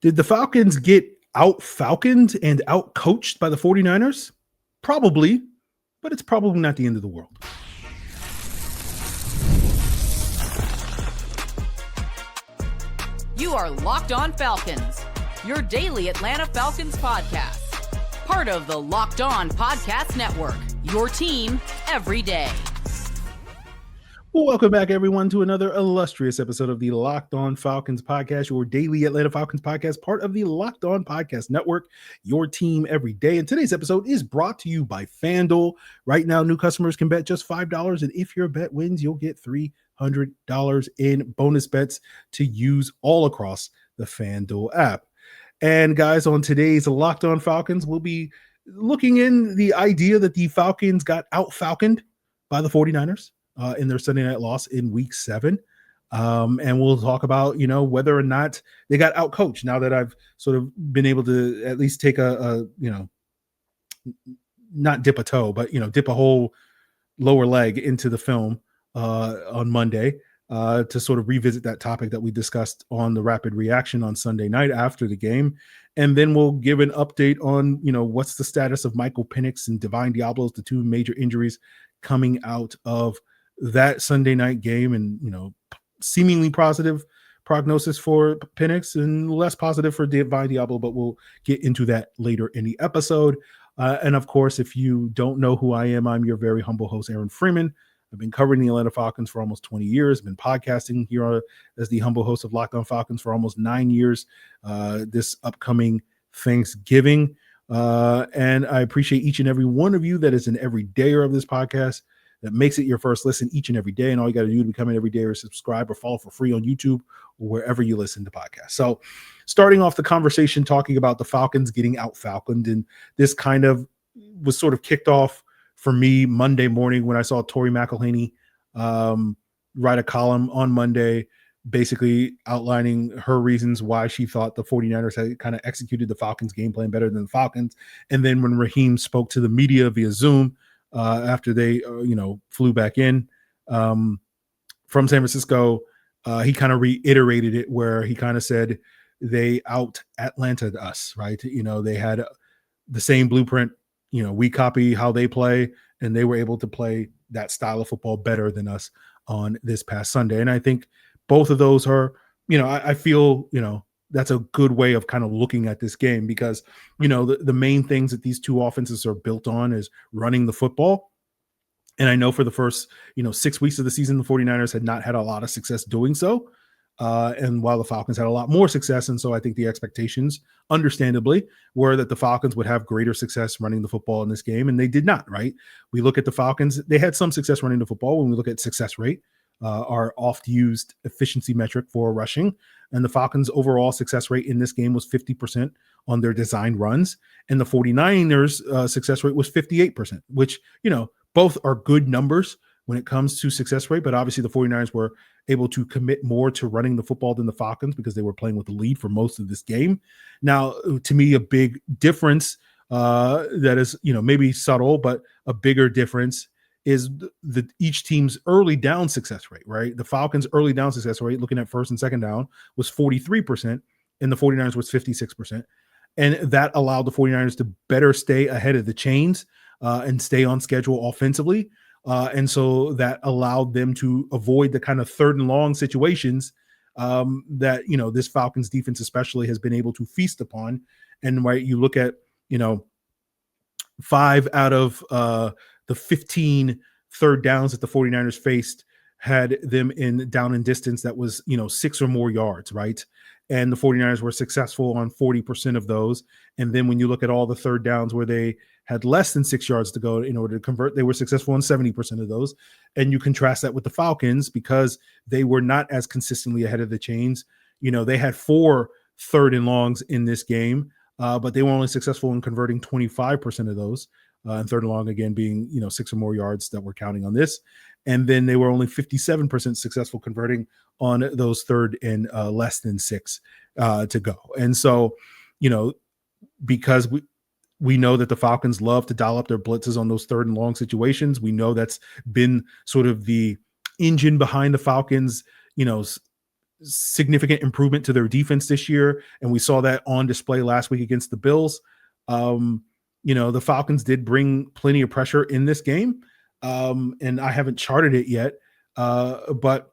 Did the Falcons get out-falconed and out-coached by the 49ers? Probably, but it's probably not the end of the world. You are Locked On Falcons, your daily Atlanta Falcons podcast. Part of the Locked On Podcast Network, your team every day. Well, welcome back, everyone, to another illustrious episode of the Locked On Falcons podcast, your daily Atlanta Falcons podcast, part of the Locked On Podcast Network, your team every day. And today's episode is brought to you by FanDuel. Right now, new customers can bet just $5, and if your bet wins, you'll get $300 in bonus bets to use all across the FanDuel app. And guys, on today's Locked On Falcons, we'll be looking in the idea that the Falcons got out-falconed by the 49ers. In their Sunday night loss in week 7. And we'll talk about, whether or not they got out-coached now that I've sort of been able to at least take not dip a toe, but, dip a whole lower leg into the film on Monday to sort of revisit that topic that we discussed on the rapid reaction on Sunday night after the game. And then we'll give an update on, what's the status of Michael Penix and Deablo, the two major injuries coming out of that Sunday night game, and seemingly positive prognosis for Penix and less positive for Deablo, but we'll get into that later in the episode. And of course, if you don't know who I am, I'm your very humble host, Aaron Freeman. I've been covering the Atlanta Falcons for almost 20 years, been podcasting here as the humble host of Locked On Falcons for almost 9 years this upcoming Thanksgiving. And I appreciate each and every one of you that is an everydayer of this podcast, that makes it your first listen each and every day. And all you got to do to become an everyday or subscribe or follow for free on YouTube or wherever you listen to podcasts. So starting off the conversation, talking about the Falcons getting out-falconed, and this kind of was sort of kicked off for me Monday morning when I saw Tori McElhaney write a column on Monday, basically outlining her reasons why she thought the 49ers had kind of executed the Falcons game plan better than the Falcons. And then when Raheem spoke to the media via Zoom, after they, flew back in from San Francisco, he kind of reiterated it where he kind of said they out-Atlanted us, right? They had the same blueprint. We copy how they play, and they were able to play that style of football better than us on this past Sunday. And I think both of those are, I feel, that's a good way of kind of looking at this game because, the main things that these two offenses are built on is running the football. And I know for the first, 6 weeks of the season, the 49ers had not had a lot of success doing so. And while the Falcons had a lot more success. And so I think the expectations, understandably, were that the Falcons would have greater success running the football in this game. And they did not, right? We look at the Falcons, they had some success running the football. When we look at success rate, our oft-used efficiency metric for rushing, and the Falcons' overall success rate in this game was 50% on their designed runs, and the 49ers' success rate was 58%, which, both are good numbers when it comes to success rate, but obviously the 49ers were able to commit more to running the football than the Falcons because they were playing with the lead for most of this game. Now, to me, a big difference that is, maybe subtle, but a bigger difference is each team's early down success rate, right? The Falcons' early down success rate, looking at first and second down, was 43%, and the 49ers was 56%. And that allowed the 49ers to better stay ahead of the chains and stay on schedule offensively. And so that allowed them to avoid the kind of third and long situations that, this Falcons defense especially has been able to feast upon. And right, you look at, 5 out of the 15 third downs that the 49ers faced had them down in distance that was, 6 or more yards, right? And the 49ers were successful on 40% of those. And then when you look at all the third downs where they had less than 6 yards to go in order to convert, they were successful on 70% of those. And you contrast that with the Falcons because they were not as consistently ahead of the chains. They had 4 third and longs in this game, but they were only successful in converting 25% of those. And third and long, again, being, 6 or more yards that we're counting on this. And then they were only 57% successful converting on those third and less than 6 to go. And so, because we know that the Falcons love to dial up their blitzes on those third and long situations. We know that's been sort of the engine behind the Falcons, significant improvement to their defense this year, and we saw that on display last week against the Bills. The Falcons did bring plenty of pressure in this game, and I haven't charted it yet, but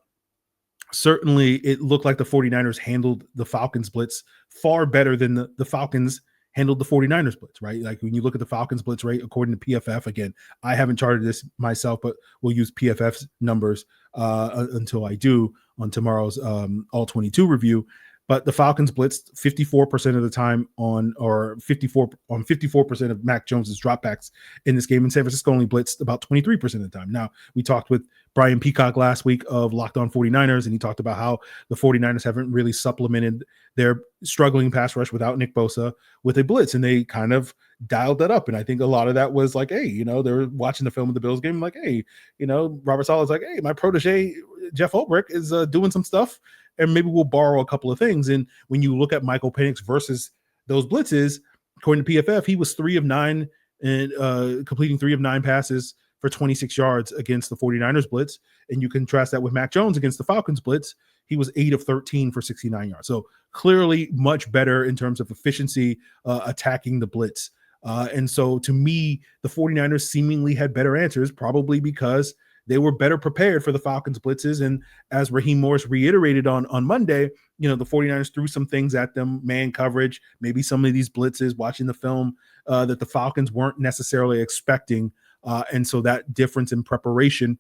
certainly it looked like the 49ers handled the Falcons blitz far better than the Falcons handled the 49ers blitz, right? Like when you look at the Falcons blitz rate, according to PFF, again, I haven't charted this myself, but we'll use PFF's numbers until I do on tomorrow's all 22 review. But the Falcons blitzed 54% of the time on 54% of Mac Jones's dropbacks in this game. And San Francisco only blitzed about 23% of the time. Now, we talked with Brian Peacock last week of Locked On 49ers, and he talked about how the 49ers haven't really supplemented their struggling pass rush without Nick Bosa with a blitz, and they kind of dialed that up. And I think a lot of that was like, hey, they were watching the film of the Bills game, like, hey, Robert Sala's like, hey, my protege Jeff Ulbrich is doing some stuff, and maybe we'll borrow a couple of things. And when you look at Michael Penix versus those blitzes, according to PFF, he was 3 of 9 and completing 3 of 9 passes for 26 yards against the 49ers blitz. And you contrast that with Mac Jones against the Falcons blitz. He was 8 of 13 for 69 yards. So clearly much better in terms of efficiency attacking the blitz. And so to me, the 49ers seemingly had better answers, probably because they were better prepared for the Falcons blitzes. And as Raheem Morris reiterated on Monday, the 49ers threw some things at them, man coverage, maybe some of these blitzes, watching the film that the Falcons weren't necessarily expecting. And so that difference in preparation,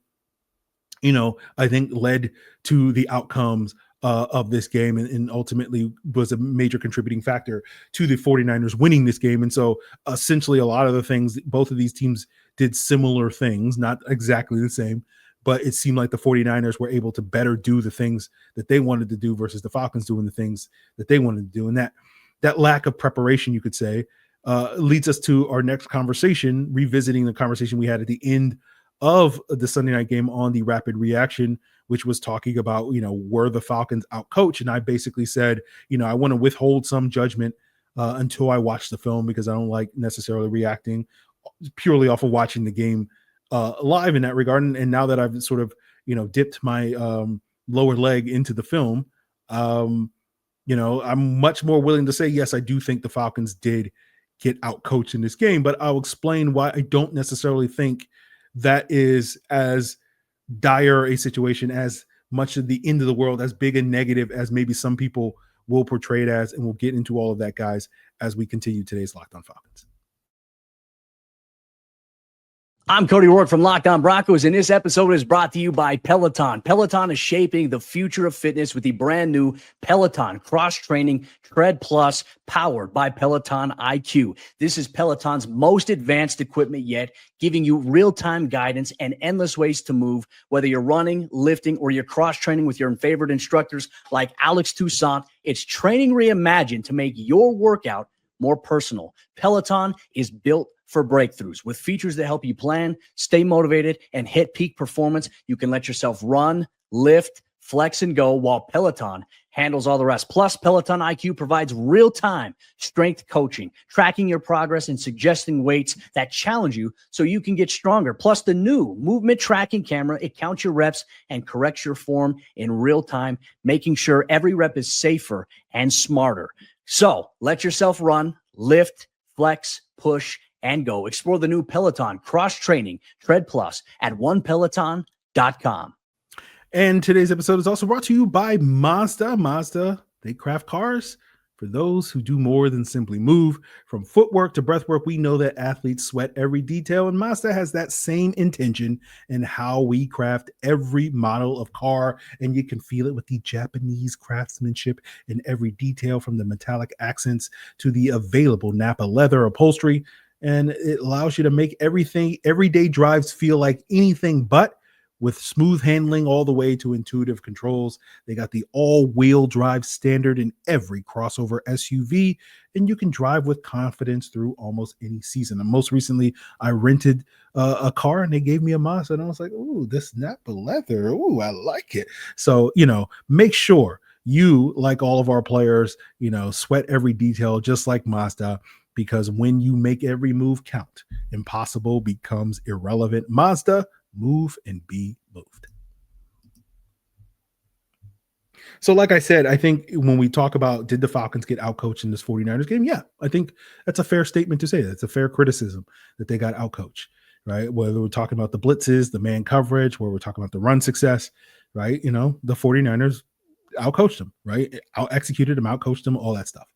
I think led to the outcomes of this game and ultimately was a major contributing factor to the 49ers winning this game. And so essentially a lot of the things, both of these teams did similar things, not exactly the same, but it seemed like the 49ers were able to better do the things that they wanted to do versus the Falcons doing the things that they wanted to do. And that lack of preparation, you could say, leads us to our next conversation, revisiting the conversation we had at the end of the Sunday night game on the Rapid Reaction, which was talking about, were the Falcons outcoached? And I basically said, I want to withhold some judgment until I watch the film, because I don't like necessarily reacting purely off of watching the game live in that regard. And now that I've sort of, dipped my lower leg into the film, I'm much more willing to say, yes, I do think the Falcons did get outcoached in this game, but I'll explain why I don't necessarily think that is as dire a situation, as much of the end of the world, as big and negative as maybe some people will portray it as. And we'll get into all of that, guys, as we continue today's Locked On Falcons. I'm Cody Rourke from Locked On Broncos, and this episode is brought to you by Peloton. Peloton is shaping the future of fitness with the brand new Peloton Cross-Training Tread Plus, powered by Peloton IQ. This is Peloton's most advanced equipment yet, giving you real-time guidance and endless ways to move, whether you're running, lifting, or you're cross-training with your favorite instructors like Alex Toussaint. It's training reimagined to make your workout more personal. Peloton is built for breakthroughs with features that help you plan, stay motivated, and hit peak performance. You can let yourself run, lift, flex, and go, while Peloton handles all the rest. Plus, Peloton IQ provides real-time strength coaching, tracking your progress and suggesting weights that challenge you so you can get stronger. Plus, the new movement tracking camera, it counts your reps and corrects your form in real time, making sure every rep is safer and smarter. So let yourself run, lift, flex, push, and go. Explore the new Peloton Cross-Training Tread Plus at onepeloton.com. And today's episode is also brought to you by Mazda. Mazda, they craft cars for those who do more than simply move. From footwork to breathwork, we know that athletes sweat every detail, and Mazda has that same intention in how we craft every model of car. And you can feel it with the Japanese craftsmanship in every detail, from the metallic accents to the available Napa leather upholstery. And it allows you to make everyday drives feel like anything but, with smooth handling all the way to intuitive controls. They got the all-wheel drive standard in every crossover SUV, and you can drive with confidence through almost any season. And most recently, I rented a car, and they gave me a Mazda, and I was like, ooh, this Napa leather, ooh, I like it. So, make sure you, like all of our players, sweat every detail just like Mazda, because when you make every move count, impossible becomes irrelevant. Mazda, move and be moved. So like I said, I think when we talk about did the Falcons get outcoached in this 49ers game? Yeah, I think that's a fair statement to say. That's a fair criticism that they got outcoached, right? Whether we're talking about the blitzes, the man coverage, where we're talking about the run success, right? The 49ers outcoached them, right? Out executed them, outcoached them, all that stuff.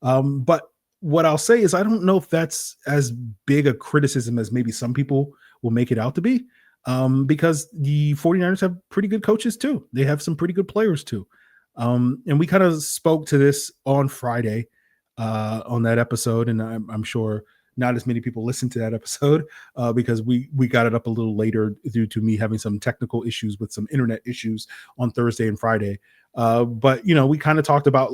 But what I'll say is I don't know if that's as big a criticism as maybe some people will make it out to be, because the 49ers have pretty good coaches too. They have some pretty good players too. And we kind of spoke to this on Friday on that episode, and I'm sure not as many people listened to that episode because we got it up a little later due to me having some technical issues with some internet issues on Thursday and Friday. But, we kind of talked about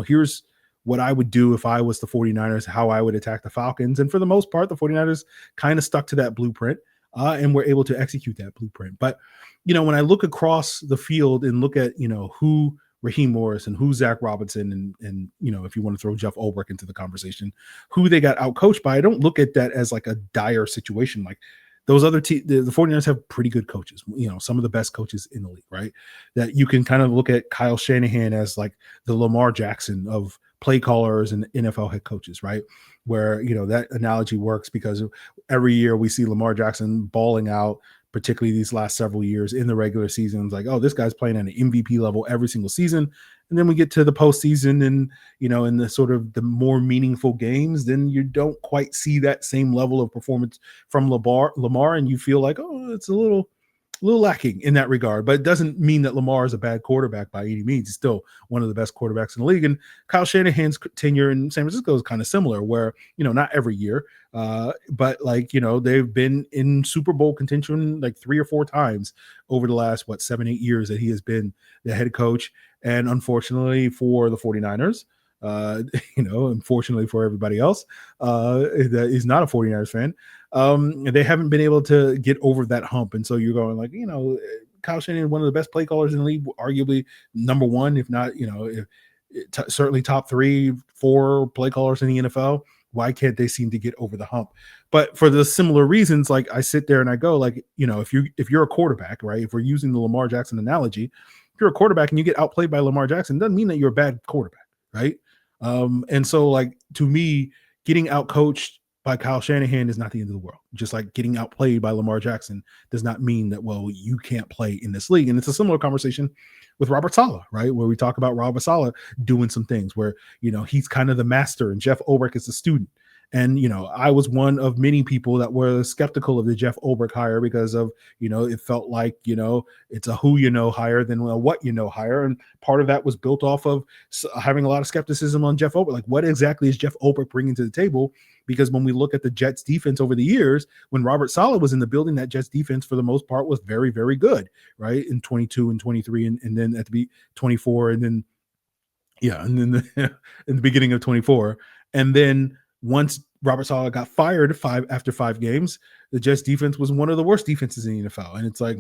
here's what I would do if I was the 49ers, how I would attack the Falcons. And for the most part, the 49ers kind of stuck to that blueprint and were able to execute that blueprint. But, when I look across the field and look at, who Raheem Morris and who Zach Robinson and if you want to throw Jeff Ulbrich into the conversation, who they got outcoached by, I don't look at that as like a dire situation. Like those other the 49ers have pretty good coaches, some of the best coaches in the league, right? That you can kind of look at Kyle Shanahan as like the Lamar Jackson of play callers and NFL head coaches, right? Where, that analogy works because every year we see Lamar Jackson balling out, particularly these last several years in the regular season. It's like, oh, this guy's playing at an MVP level every single season. And then we get to the postseason and, in the sort of the more meaningful games, then you don't quite see that same level of performance from Lamar. And you feel like, oh, it's a little lacking in that regard, but it doesn't mean that Lamar is a bad quarterback by any means. He's still one of the best quarterbacks in the league. And Kyle Shanahan's tenure in San Francisco is kind of similar where, not every year, but they've been in Super Bowl contention like 3 or 4 times over the last, 7-8 years that he has been the head coach. And unfortunately for the 49ers, unfortunately for everybody else that is not a 49ers fan, they haven't been able to get over that hump. And so you're going like, Kyle Shanahan, one of the best play callers in the league, arguably number one, if not, certainly top 3, 4 play callers in the NFL. Why can't they seem to get over the hump? But for the similar reasons, like I sit there and I go like, if you're a quarterback, right? If we're using the Lamar Jackson analogy, if you're a quarterback and you get outplayed by Lamar Jackson, doesn't mean that you're a bad quarterback, right? And so like to me, getting outcoached by Kyle Shanahan is not the end of the world. Just like getting outplayed by Lamar Jackson does not mean that, well, you can't play in this league. And it's a similar conversation with Robert Saleh, right? Where we talk about Robert Saleh doing some things where, he's kind of the master and Jeff Ulbrich is the student. And, I was one of many people that were skeptical of the Jeff Ulbrich hire because of, it felt like, it's a who hire than a what hire. And part of that was built off of having a lot of skepticism on Jeff Ulbrich. Like, what exactly is Jeff Ulbrich bringing to the table? Because when we look at the Jets defense over the years, when Robert Saleh was in the building, that Jets defense for the most part was very, very good, right? In 22 and 23 and then at the 24 and then, and then in the beginning of 24. And then once Robert Saleh got fired after 5 games, the Jets defense was one of the worst defenses in the NFL. And it's like,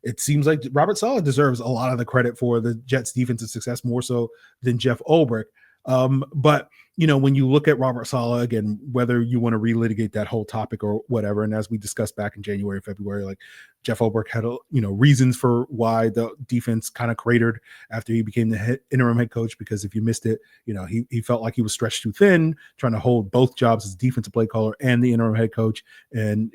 it seems like Robert Saleh deserves a lot of the credit for the Jets defensive success more so than Jeff Ulbrich. But when you look at Robert Saleh, again, whether you want to relitigate that whole topic or whatever, and as we discussed back in January, February, like Jeff Ulbrich had, reasons for why the defense kind of cratered after he became the interim head coach, because if you missed it, he felt like he was stretched too thin, trying to hold both jobs as defensive play caller and the interim head coach, and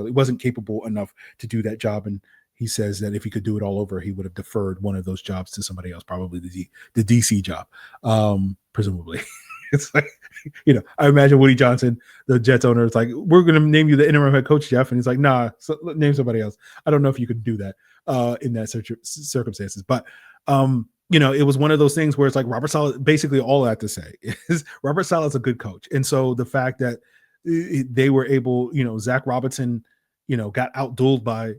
wasn't capable enough to do that job. And he says that if he could do it all over, he would have deferred one of those jobs to somebody else, probably the DC job, presumably. It's like, I imagine Woody Johnson, the Jets owner, is like, we're going to name you the interim head coach, Jeff. And he's like, nah, name somebody else. I don't know if you could do that in that circumstances. But, it was one of those things where it's like Robert Saleh, basically all I have to say is Robert Saleh is a good coach. And so the fact that they were able, Zach Robinson, got outdueled by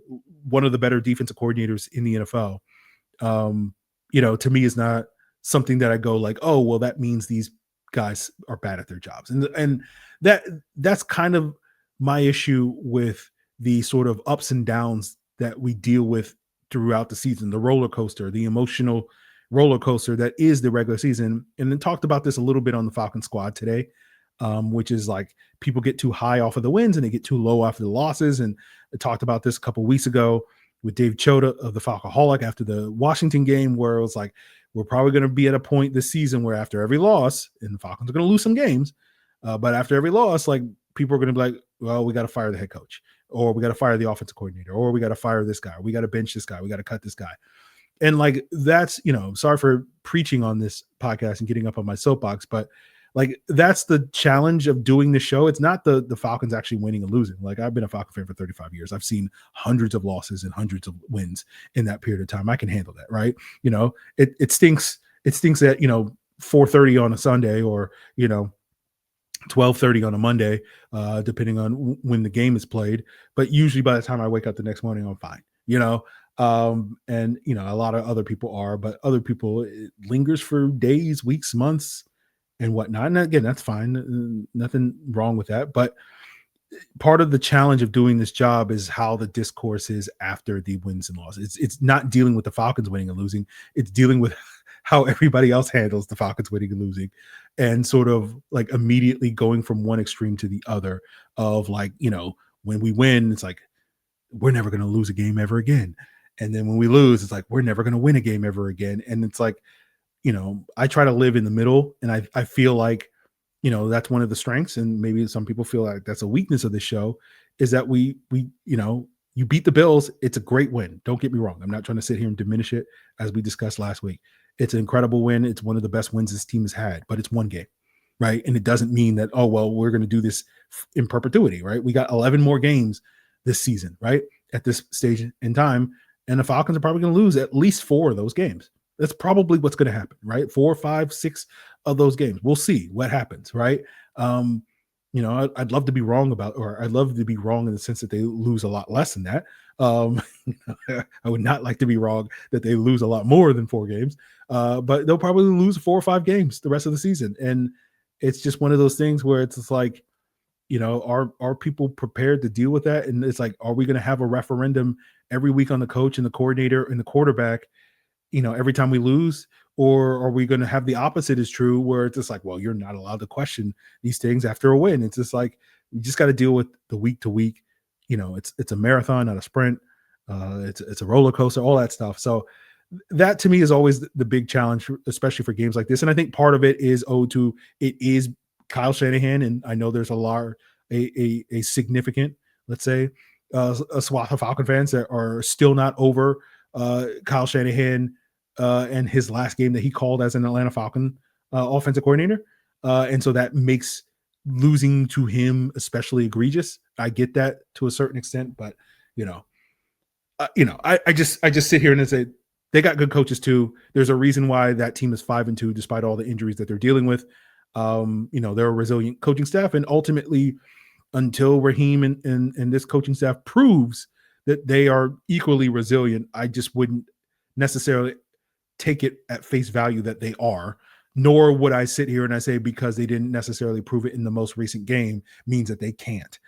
one of the better defensive coordinators in the NFL, to me is not something that I go like, oh, well, that means these guys are bad at their jobs. And that's kind of my issue with the sort of ups and downs that we deal with throughout the season, the roller coaster, the emotional roller coaster that is the regular season. And then talked about this a little bit on the Falcon squad today, which is like people get too high off of the wins and they get too low after the losses. And I talked about this a couple of weeks ago with Dave Chota of the Falcoholic after the Washington game, where it was like, we're probably going to be at a point this season where after every loss, and the Falcons are going to lose some games, but after every loss, like people are going to be like, well, we got to fire the head coach, or we got to fire the offensive coordinator, or we got to fire this guy, or we got to bench this guy, we got to cut this guy. And like, that's, sorry for preaching on this podcast and getting up on my soapbox, but like, that's the challenge of doing the show. It's not the Falcons actually winning and losing. Like, I've been a Falcon fan for 35 years. I've seen hundreds of losses and hundreds of wins in that period of time. I can handle that, right? It stinks. It stinks at, 4:30 on a Sunday, or, 12:30 on a Monday, depending on when the game is played. But usually by the time I wake up the next morning, I'm fine, and, a lot of other people are, but other people, it lingers for days, weeks, months, and whatnot. And again, that's fine. Nothing wrong with that. But part of the challenge of doing this job is how the discourse is after the wins and losses. It's not dealing with the Falcons winning and losing. It's dealing with how everybody else handles the Falcons winning and losing, and sort of like immediately going from one extreme to the other of like, when we win, it's like, we're never going to lose a game ever again. And then when we lose, it's like, we're never going to win a game ever again. And it's like, I try to live in the middle, and I feel like, that's one of the strengths, and maybe some people feel like that's a weakness of the show, is that we you beat the Bills. It's a great win. Don't get me wrong. I'm not trying to sit here and diminish it, as we discussed last week. It's an incredible win. It's one of the best wins this team has had, but it's one game, right? And it doesn't mean that, oh, well, we're going to do this in perpetuity, right? We got 11 more games this season, right? At this stage in time, and the Falcons are probably going to lose at least 4 of those games. That's probably what's going to happen, right? 4, 5, 6 of those games. We'll see what happens, right? I'd love to be wrong I'd love to be wrong in the sense that they lose a lot less than that. I would not like to be wrong that they lose a lot more than 4 games, but they'll probably lose 4 or 5 games the rest of the season. And it's just one of those things where it's just like, are people prepared to deal with that? And it's like, are we going to have a referendum every week on the coach and the coordinator and the quarterback, every time we lose? Or are we going to have the opposite is true, where it's just like, well, you're not allowed to question these things after a win? It's just like, you just got to deal with the week to week. It's a marathon, not a sprint. It's a roller coaster, all that stuff. So that to me is always the big challenge, especially for games like this. And I think part of it is it is Kyle Shanahan. And I know there's a significant, let's say, a swath of Falcon fans that are still not over Kyle Shanahan and his last game that he called as an Atlanta Falcon offensive coordinator. And so that makes losing to him especially egregious. I get that to a certain extent, but I just sit here and say they got good coaches too. There's a reason why that team is 5-2 despite all the injuries that they're dealing with. They're a resilient coaching staff, and ultimately, until Raheem and this coaching staff proves that they are equally resilient, I just wouldn't necessarily take it at face value that they are, nor would I sit here and I say because they didn't necessarily prove it in the most recent game means that they can't.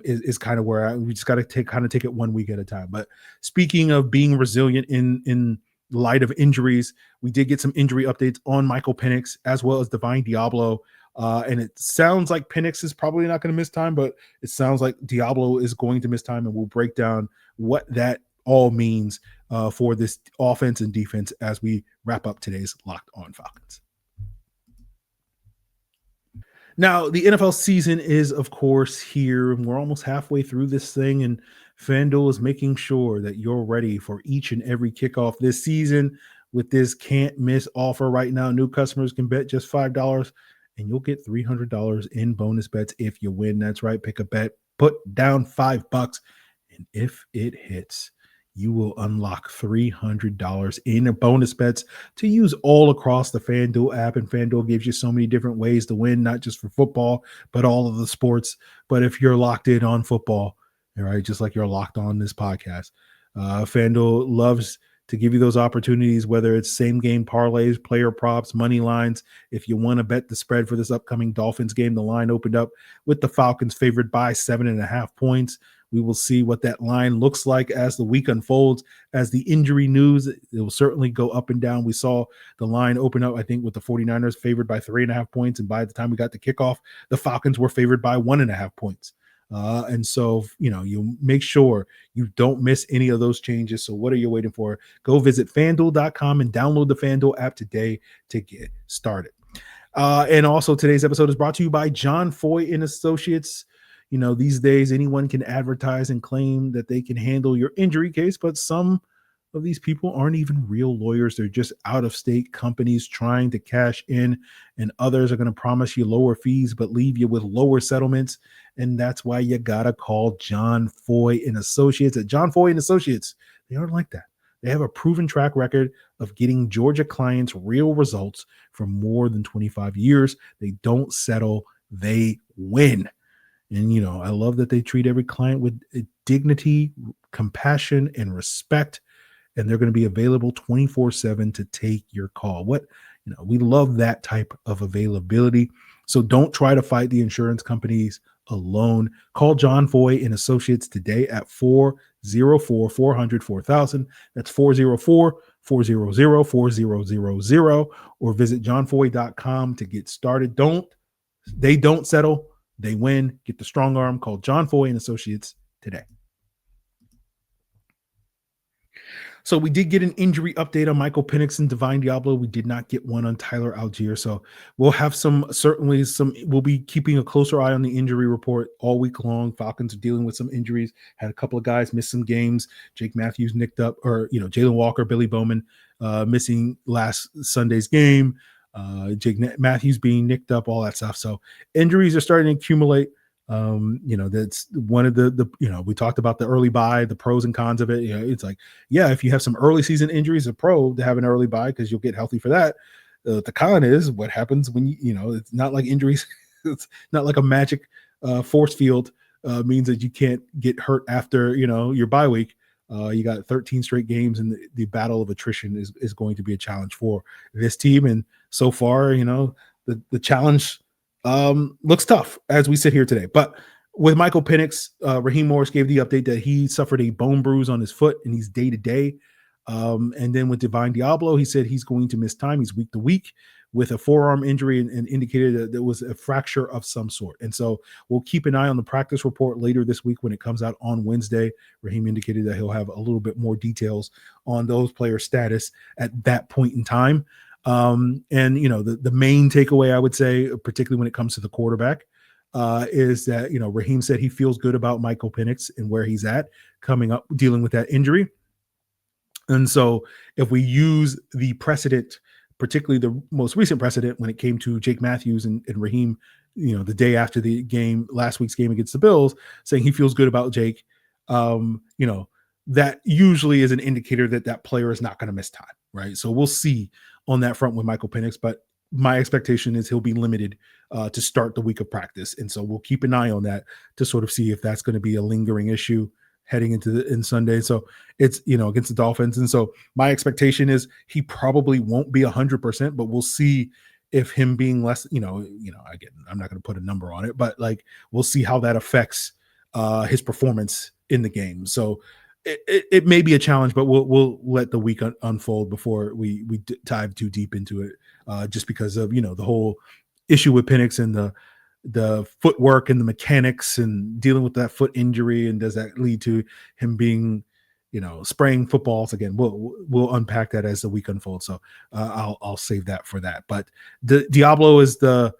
Is kind of where we just got to take it one week at a time. But speaking of being resilient in light of injuries, we did get some injury updates on Michael Penix as well as Divine Deablo. And it sounds like Penix is probably not going to miss time, but it sounds like Deablo is going to miss time, and we'll break down what that all means for this offense and defense as we wrap up today's Locked On Falcons. Now, the NFL season is, of course, here, and we're almost halfway through this thing, and FanDuel is making sure that you're ready for each and every kickoff this season with this can't-miss offer right now. New customers can bet just $5, and you'll get $300 in bonus bets if you win. That's right, pick a bet, put down $5, and if it hits, you will unlock $300 in bonus bets to use all across the FanDuel app. And FanDuel gives you so many different ways to win, not just for football, but all of the sports. But if you're locked in on football, all right, just like you're locked on this podcast, FanDuel loves to give you those opportunities, whether it's same game parlays, player props, money lines. If you want to bet the spread for this upcoming Dolphins game, the line opened up with the Falcons favored by 7.5 points. We will see what that line looks like as the week unfolds. As the injury news, it will certainly go up and down. We saw the line open up, I think, with the 49ers favored by 3.5 points. And by the time we got to kickoff, the Falcons were favored by 1.5 points. And so, you make sure you don't miss any of those changes. So what are you waiting for? Go visit FanDuel.com and download the FanDuel app today to get started. And also today's episode is brought to you by John Foy and Associates. These days anyone can advertise and claim that they can handle your injury case, but some of these people aren't even real lawyers. They're just out-of-state companies trying to cash in, and others are going to promise you lower fees but leave you with lower settlements. And that's why you gotta call John Foy and Associates. At John Foy and Associates, they aren't like that. They have a proven track record of getting Georgia clients real results for more than 25 years. They don't settle, they win. And, I love that they treat every client with dignity, compassion, and respect. And they're going to be available 24/7 to take your call. We love that type of availability. So don't try to fight the insurance companies alone. Call John Foy and Associates today at 404-400-4000. That's 404-400-4000, or visit johnfoy.com to get started. They don't settle, they win. Get the strong arm. Call John Foy and Associates today. So we did get an injury update on Michael Penix and Divine Deablo. We did not get one on Tyler Algier. So we'll have we'll be keeping a closer eye on the injury report all week long. Falcons are dealing with some injuries. Had a couple of guys miss some games. Jake Matthews nicked up, or, Jalen Walker, Billy Bowman missing last Sunday's game. Jake Matthews being nicked up, all that stuff. So injuries are starting to accumulate. That's one of the we talked about the early buy, the pros and cons of it. It's like, if you have some early season injuries, a pro to have an early buy because you'll get healthy for that. The con is what happens when it's not like injuries. It's not like a magic force field means that you can't get hurt after your bye week. You got 13 straight games, and the battle of attrition is going to be a challenge for this team. And so far, the challenge looks tough as we sit here today. But with Michael Penix, Raheem Morris gave the update that he suffered a bone bruise on his foot and he's day-to-day. And then with Divine Deablo, he said he's going to miss time. He's week to week with a forearm injury, and indicated that there was a fracture of some sort. And so we'll keep an eye on the practice report later this week when it comes out on Wednesday. Raheem indicated that he'll have a little bit more details on those players' status at that point in time. And the main takeaway, I would say, particularly when it comes to the quarterback, is that Raheem said he feels good about Michael Penix and where he's at coming up, dealing with that injury. And so if we use the precedent, particularly the most recent precedent when it came to Jake Matthews and Raheem, the day after the game, last week's game against the Bills, saying he feels good about Jake, that usually is an indicator that player is not going to miss time, right? So we'll see on that front with Michael Penix, but my expectation is he'll be limited to start the week of practice. And so we'll keep an eye on that to sort of see if that's going to be a lingering issue heading into Sunday. So it's, against the Dolphins. And so my expectation is he probably won't be 100%, but we'll see if him being less, again, I'm not going to put a number on it, but we'll see how that affects his performance in the game. So it may be a challenge, but we'll let the week unfold before we dive too deep into it, just because of the whole issue with Penix and the footwork and the mechanics and dealing with that foot injury, and does that lead to him being spraying footballs again. We'll unpack that as the week unfolds. So I'll save that for that. But the Deablo is the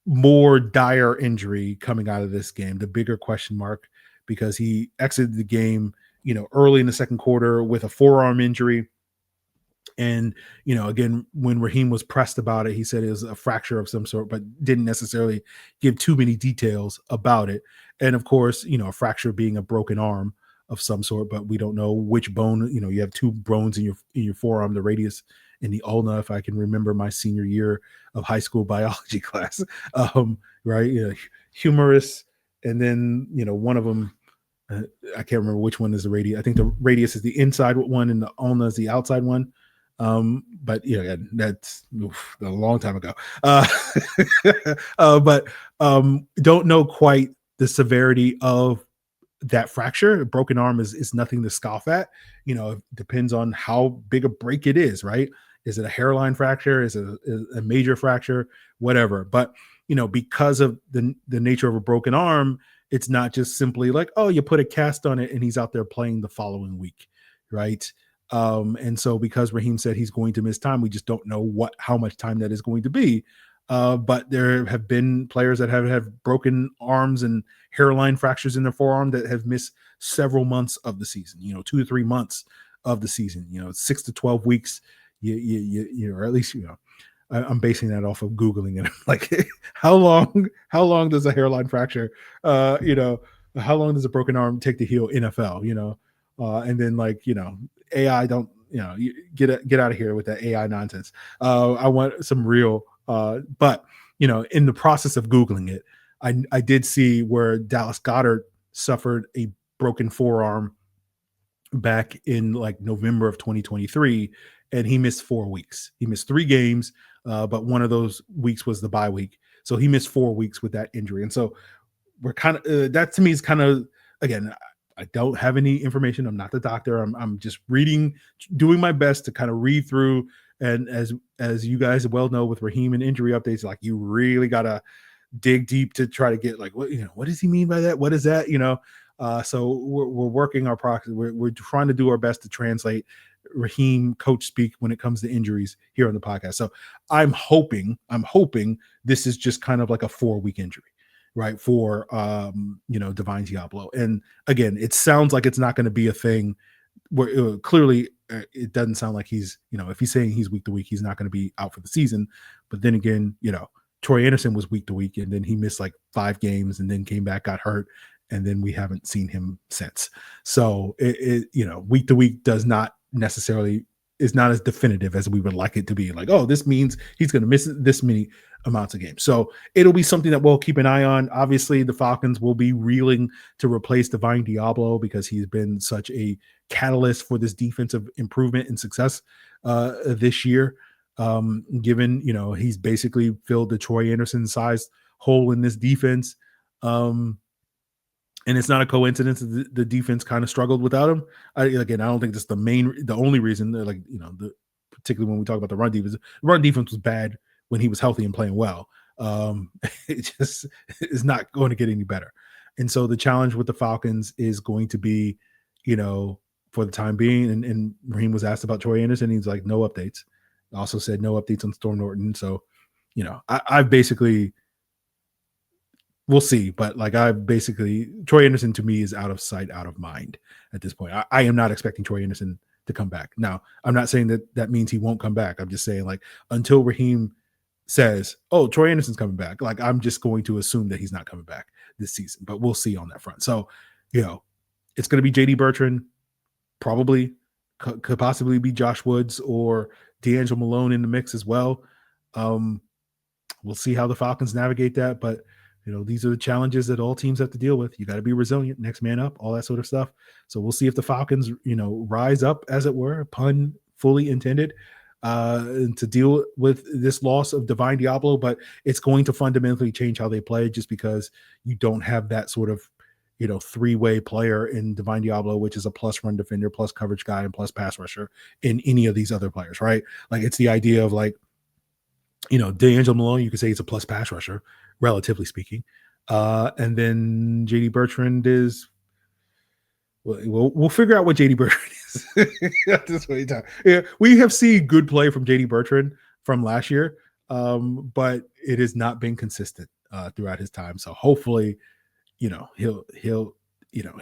more dire injury coming out of this game, the bigger question mark, because he exited the game early in the second quarter with a forearm injury. And, again, when Raheem was pressed about it, he said it was a fracture of some sort, but didn't necessarily give too many details about it. And of course, a fracture being a broken arm of some sort, but we don't know which bone. You have two bones in your forearm, the radius and the ulna, if I can remember my senior year of high school biology class. Right. Humerus. And then, one of them, I can't remember which one is the radius. I think the radius is the inside one and the ulna is the outside one. But that's a long time ago. But don't know quite the severity of that fracture. A broken arm is nothing to scoff at. It depends on how big a break it is, right? Is it a hairline fracture? Is it a major fracture? Whatever. But because of the nature of a broken arm, it's not just simply like, oh, you put a cast on it and he's out there playing the following week, right? And so because Raheem said he's going to miss time, we just don't know how much time that is going to be. But there have been players that have broken arms and hairline fractures in their forearm that have missed several months of the season, 2 to 3 months of the season, 6 to 12 weeks, or at least, I'm basing that off of Googling it. Like, how long does a hairline fracture, how long does a broken arm take to heal NFL, and then AI don't, get out of here with that AI nonsense. I want some real, but in the process of Googling it, I did see where Dallas Goedert suffered a broken forearm back in like November of 2023, and he missed 4 weeks. He missed 3 games, but one of those weeks was the bye week. So he missed 4 weeks with that injury. And so we're kind of, that to me is kind of, again, I don't have any information. I'm not the doctor. I'm just reading, doing my best to kind of read through. And as you guys well know, with Raheem and injury updates, like, you really got to dig deep to try to get like, what does he mean by that? What is that? So we're working our process. We're trying to do our best to translate Raheem coach speak when it comes to injuries here on the podcast. So I'm hoping this is just kind of like a 4-week injury, right? For Divine Deablo. And again, it sounds like it's not going to be a thing where clearly it doesn't sound like he's, if he's saying he's week to week, he's not going to be out for the season. But then again, Troy Anderson was week to week, and then he missed like 5 games and then came back, got hurt, and then we haven't seen him since. So it week to week is not as definitive as we would like it to be. Like, oh, this means he's going to miss this many amounts of games. So it'll be something that we'll keep an eye on. Obviously, the Falcons will be reeling to replace Divine Deablo because he's been such a catalyst for this defensive improvement and success this year. Given, he's basically filled the Troy Anderson sized hole in this defense. And it's not a coincidence that the defense kind of struggled without him. I don't think that's the only reason. Particularly when we talk about the run defense. The run defense was bad when he was healthy and playing well. It just is not going to get any better. And so the challenge with the Falcons is going to be, for the time being. And Raheem was asked about Troy Anderson. He's like, no updates. Also said no updates on Storm Norton. So, I've basically. We'll see, but Troy Anderson to me is out of sight, out of mind at this point. I am not expecting Troy Anderson to come back. Now, I'm not saying that means he won't come back. I'm just saying, like, until Raheem says, oh, Troy Anderson's coming back, like, I'm just going to assume that he's not coming back this season, but we'll see on that front. So, it's going to be JD Bertrand, probably could possibly be Josh Woods or D'Angelo Malone in the mix as well. We'll see how the Falcons navigate that, but these are the challenges that all teams have to deal with. You got to be resilient, next man up, all that sort of stuff. So we'll see if the Falcons, rise up, as it were, pun fully intended, to deal with this loss of Divine Deablo. But it's going to fundamentally change how they play, just because you don't have that sort of, 3-way player in Divine Deablo, which is a plus run defender, plus coverage guy, and plus pass rusher in any of these other players, right? Like, it's the idea of like, D'Angelo Malone, you could say he's a plus pass rusher, relatively speaking. And then JD Bertrand is, we'll figure out what JD Bertrand is at this point in time. Yeah, we have seen good play from JD Bertrand from last year, but it has not been consistent throughout his time. So hopefully, he'll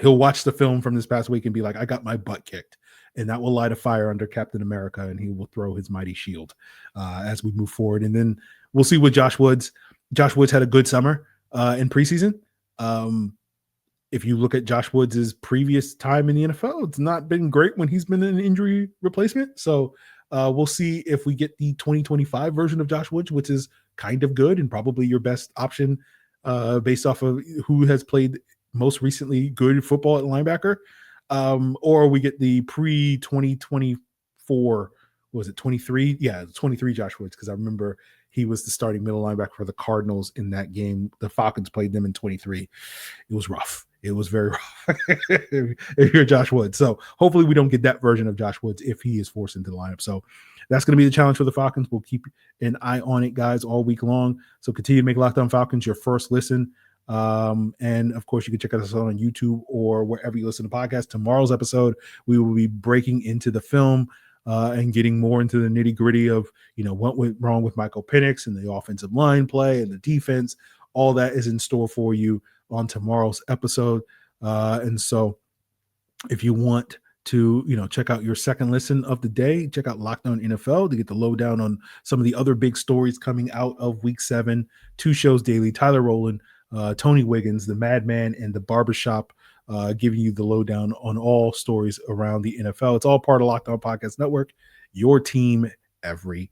watch the film from this past week and be like, I got my butt kicked. And that will light a fire under Captain America, and he will throw his mighty shield as we move forward. And then we'll see with Josh Woods. Josh Woods had a good summer in preseason. If you look at Josh Woods' previous time in the NFL, it's not been great when he's been an injury replacement. So we'll see if we get the 2025 version of Josh Woods, which is kind of good and probably your best option based off of who has played most recently good football at linebacker. Or we get the pre-2024, was it 23? Yeah, 23 Josh Woods, because I remember he was the starting middle linebacker for the Cardinals in that game. The Falcons played them in 23. It was rough. it was very rough if you're Josh Woods. So hopefully we don't get that version of Josh Woods if he is forced into the lineup. So that's going to be the challenge for the Falcons. We'll keep an eye on it, guys, all week long. So continue to make Locked On Falcons your first listen. And of course, you can check us out on YouTube or wherever you listen to podcasts. Tomorrow's episode, we will be breaking into the film and getting more into the nitty gritty of, what went wrong with Michael Penix and the offensive line play and the defense. All that is in store for you on tomorrow's episode. And so if you want to, check out your second listen of the day, check out Locked On NFL to get the lowdown on some of the other big stories coming out of Week 7. 2 shows daily, Tyler Rowland, Tony Wiggins, the Madman, and the Barbershop, giving you the lowdown on all stories around the NFL. It's all part of Locked On Podcast Network, your team every